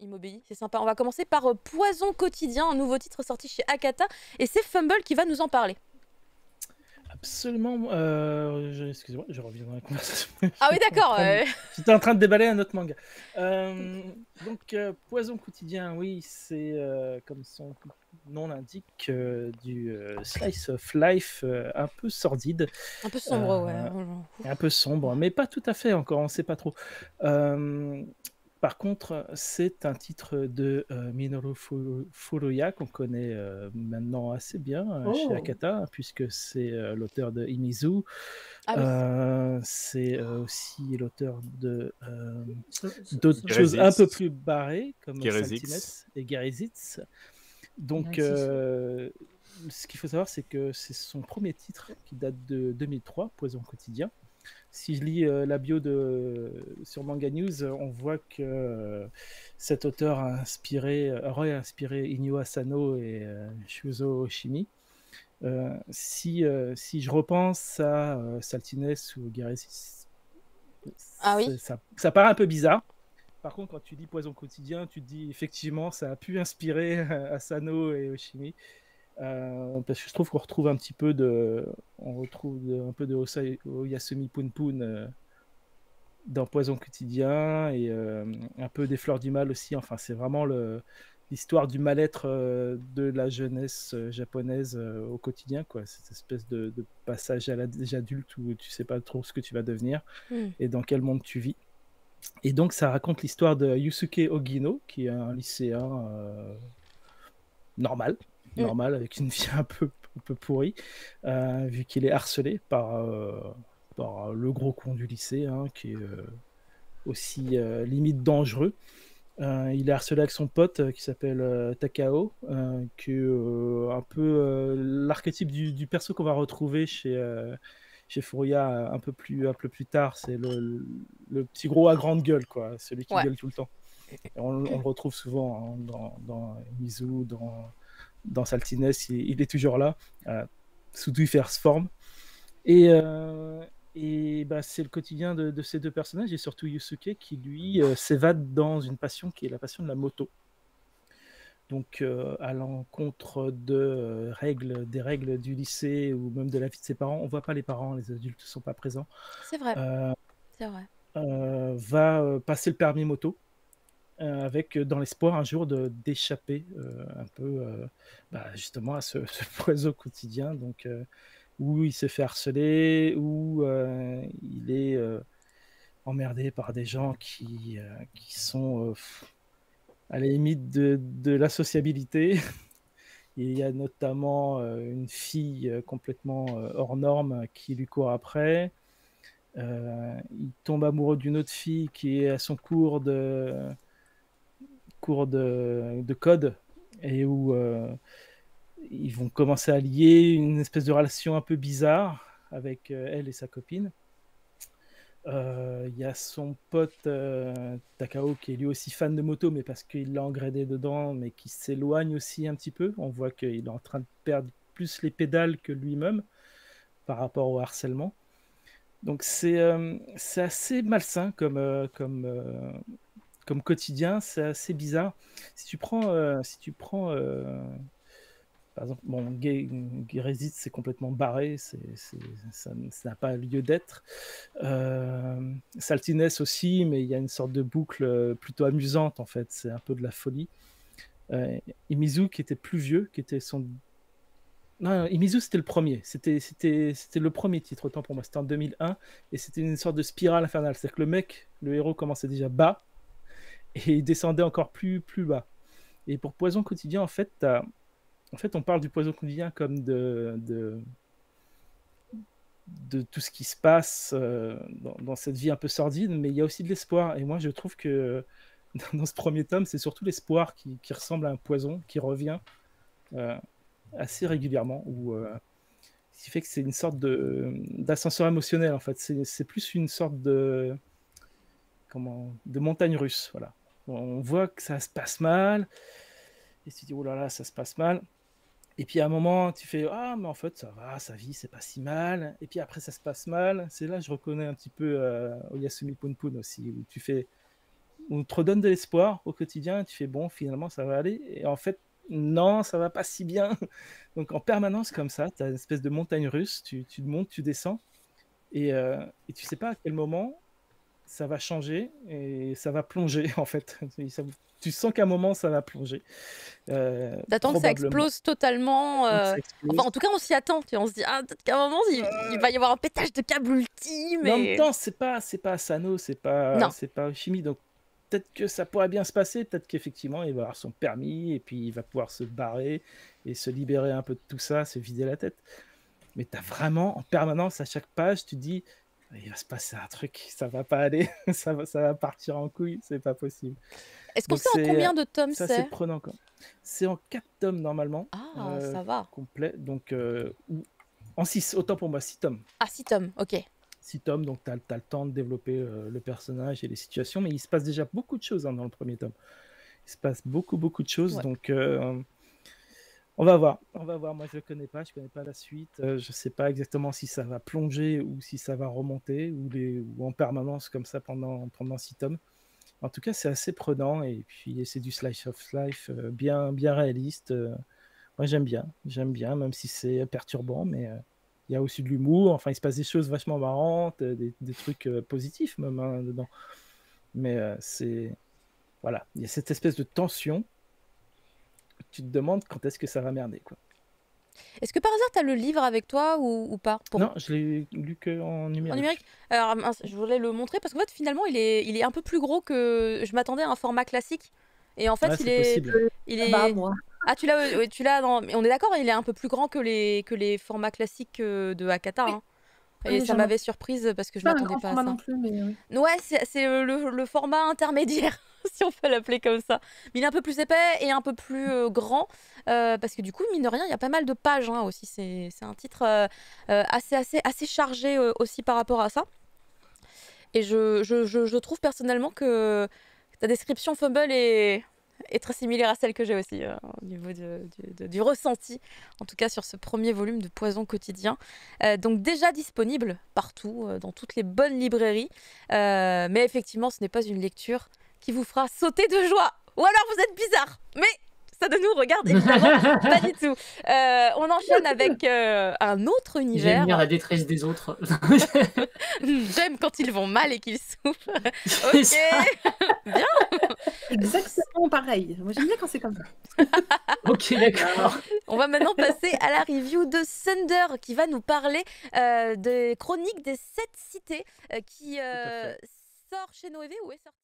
il m'obéit, c'est sympa. On va commencer par Poison quotidien, un nouveau titre sorti chez Akata, et c'est Fumble qui va nous en parler. Absolument. Excusez-moi, je reviens dans la conversation. Ah oui, d'accord. J'étais en train de déballer un autre manga. Poison quotidien, oui, c'est comme son nom l'indique, du slice of life un peu sordide. Un peu sombre, ouais. Un peu sombre, mais pas tout à fait encore, on ne sait pas trop. Par contre, c'est un titre de Minoru Furuya qu'on connaît maintenant assez bien chez Akata, puisque c'est l'auteur de Imizu. Ah oui. C'est aussi l'auteur de d'autres choses un peu plus barrées, comme Saltines et Gerizitz. Donc, ce qu'il faut savoir, c'est que c'est son premier titre qui date de 2003, Poison quotidien. Si je lis la bio sur Manga News, on voit que cet auteur aurait inspiré Inyo Asano et Shuzo Oshimi. Si je repense à Saltines ou Gerizitz, ça paraît un peu bizarre. Par contre, quand tu lis Poison quotidien, tu te dis effectivement ça a pu inspirer Asano et Oshimi. Parce que je trouve qu'on retrouve un petit peu un peu de Oyasumi Punpun dans Poison quotidien et un peu des Fleurs du mal aussi. Enfin, c'est vraiment l'histoire du mal-être de la jeunesse japonaise au quotidien, quoi. Cette espèce de passage à l'âge adulte où tu sais pas trop ce que tu vas devenir et dans quel monde tu vis. Et donc, ça raconte l'histoire de Yusuke Ogino, qui est un lycéen normal, avec une vie un peu pourrie, vu qu'il est harcelé par le gros con du lycée, hein, qui est aussi limite dangereux. Il est harcelé avec son pote qui s'appelle Takao, qui est un peu l'archétype du perso qu'on va retrouver chez Furuya un peu plus tard. C'est le petit gros à grande gueule, quoi, celui qui gueule tout le temps. Et on le retrouve souvent hein, dans Mizu, dans Saltines, il est toujours là, sous diverses formes. Et c'est le quotidien de ces deux personnages, et surtout Yusuke qui, lui, s'évade dans une passion qui est la passion de la moto. Donc, à l'encontre des règles du lycée ou même de la vie de ses parents, on ne voit pas les parents, les adultes ne sont pas présents. C'est vrai. C'est vrai. Va passer le permis moto. Avec dans l'espoir un jour d'échapper un peu justement à ce poison quotidien, donc où il se fait harceler, où il est emmerdé par des gens qui sont à la limite de la sociabilité. Il y a notamment une fille complètement hors norme qui lui court après. Il tombe amoureux d'une autre fille qui est à son cours de code, et où ils vont commencer à lier une espèce de relation un peu bizarre avec elle et sa copine. Il y a son pote Takao qui est lui aussi fan de moto, mais parce qu'il l'a engradé dedans, mais qui s'éloigne aussi un petit peu. On voit qu'il est en train de perdre plus les pédales que lui-même par rapport au harcèlement. Donc c'est assez malsain comme quotidien, c'est assez bizarre. Si tu prends par exemple, bon, Gerizitz, c'est complètement barré, ça n'a pas lieu d'être. Saltines aussi, mais il y a une sorte de boucle plutôt amusante, en fait, c'est un peu de la folie. Imizu, qui était plus vieux, qui était son... Non, Imizu, c'était le premier. C'était le premier titre, autant pour moi. C'était en 2001, et c'était une sorte de spirale infernale. C'est-à-dire que le héros commençait déjà bas, et il descendait encore plus bas. Et pour Poison quotidien, en fait, on parle du poison quotidien comme de tout ce qui se passe dans cette vie un peu sordide, mais il y a aussi de l'espoir. Et moi, je trouve que dans ce premier tome, c'est surtout l'espoir qui ressemble à un poison, qui revient assez régulièrement, ce qui fait que c'est une sorte d'ascenseur émotionnel, en fait. C'est plus une sorte de montagne russe, voilà. On voit que ça se passe mal, et tu te dis, oh là là, ça se passe mal. Et puis à un moment, tu fais ah, mais en fait, ça va, sa vie, c'est pas si mal. Et puis après, ça se passe mal. C'est là que je reconnais un petit peu Oyasumi Punpun aussi, où tu fais on te redonne de l'espoir au quotidien et tu fais bon, finalement ça va aller. Et en fait, non, ça va pas si bien. Donc en permanence comme ça, tu as une espèce de montagne russe, tu montes, tu descends et tu sais pas à quel moment ça va changer et ça va plonger en fait. Tu sens qu'à un moment ça va plonger. T'attends que ça explose totalement. Enfin, en tout cas, on s'y attend. On se dit, ah, peut-être qu'à un moment, il va y avoir un pétage de câble ultime. Mais en même temps, c'est pas Asano, c'est pas Chimie. Donc peut-être que ça pourrait bien se passer. Peut-être qu'effectivement, il va avoir son permis et puis il va pouvoir se barrer et se libérer un peu de tout ça, se vider la tête. Mais tu as vraiment en permanence à chaque page, tu dis il va se passer un truc, ça va pas aller, ça va partir en couille, c'est pas possible. Est-ce qu'on sait en combien de tomes c'est? C'est prenant quand même. C'est en 4 tomes normalement. Ah, ça va. Complet, donc en 6, autant pour moi, 6 tomes. Ah, 6 tomes, ok. 6 tomes, donc tu as le temps de développer le personnage et les situations, mais il se passe déjà beaucoup de choses dans le premier tome. Il se passe beaucoup de choses, donc on va voir. Moi, je connais pas la suite. Je sais pas exactement si ça va plonger ou si ça va remonter ou en permanence comme ça pendant 6 tomes. En tout cas, c'est assez prenant et puis c'est du slice of life bien réaliste. Moi, j'aime bien, même si c'est perturbant, mais il y a aussi de l'humour. Enfin, il se passe des choses vachement marrantes, des trucs positifs même dedans. Mais voilà, il y a cette espèce de tension. Tu te demandes quand est-ce que ça va merder, quoi. Est-ce que par hasard tu as le livre avec toi ou pas? Non, je l'ai lu qu'en numérique. En numérique? Alors mince, je voulais le montrer parce qu'en fait finalement il est un peu plus gros que je m'attendais à un format classique. Et en fait il est moi. Ah tu l'as dans... Mais on est d'accord, il est un peu plus grand que les formats classiques de Akata. Hein. Et ça m'avait surprise parce que je m'attendais pas à ça. Non plus, mais oui. Ouais, c'est le format intermédiaire, si on peut l'appeler comme ça. Mais il est un peu plus épais et un peu plus grand, parce que du coup, mine de rien, il y a pas mal de pages hein, aussi. C'est un titre assez chargé aussi par rapport à ça. Et je trouve personnellement que ta description Fumble est très similaire à celle que j'ai aussi au niveau du ressenti, en tout cas sur ce premier volume de Poison quotidien. Donc déjà disponible partout, dans toutes les bonnes librairies. Mais effectivement, ce n'est pas une lecture qui vous fera sauter de joie. Ou alors vous êtes bizarre, mais ça ne nous regarde évidemment pas du tout. On enchaîne avec un autre univers. J'aime bien la détresse des autres. J'aime quand ils vont mal et qu'ils souffrent. Ok, bien. Exactement pareil. Moi j'aime bien quand c'est comme ça. Ok, d'accord. On va maintenant passer à la review de Thunder qui va nous parler des chroniques des 7 cités qui sort chez Noévé ou est sorti